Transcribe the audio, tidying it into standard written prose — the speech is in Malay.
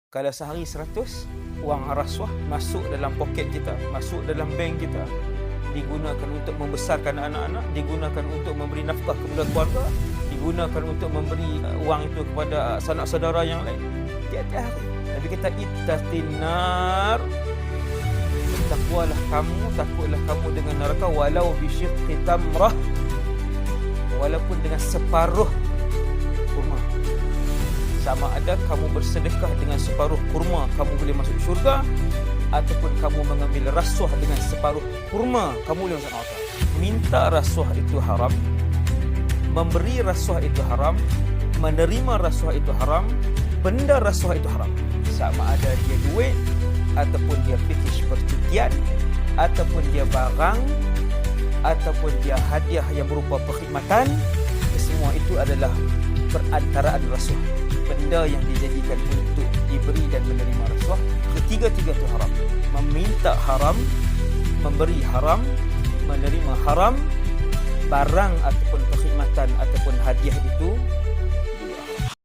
Kalau sehari 100, wang rasuah masuk dalam poket kita, masuk dalam bank kita, digunakan untuk membesarkan anak-anak, digunakan untuk memberi nafkah kepada keluarga, digunakan untuk memberi wang itu kepada sanak saudara yang lain. Tiap-tiap hari. Nabi kata, ittaqinnar, bertakwalah kamu, takutlah kamu dengan neraka, walau bisyiqqi tamrah, walaupun dengan separuh kurma. Sama ada kamu bersedekah dengan separuh kurma, kamu boleh masuk syurga, ataupun kamu mengambil rasuah dengan separuh kurma, kamu boleh masuk neraka. Minta rasuah itu haram, memberi rasuah itu haram, menerima rasuah itu haram, benda rasuah itu haram. Sama ada dia duit, ataupun dia package percutian, ataupun dia barang, ataupun dia hadiah yang berupa perkhidmatan, semua itu adalah perantaraan rasuah. Benda yang dijadikan untuk diberi dan menerima rasuah, ketiga-tiga itu haram. Meminta haram, memberi haram, menerima haram, barang ataupun perkhidmatan ataupun hadiah itu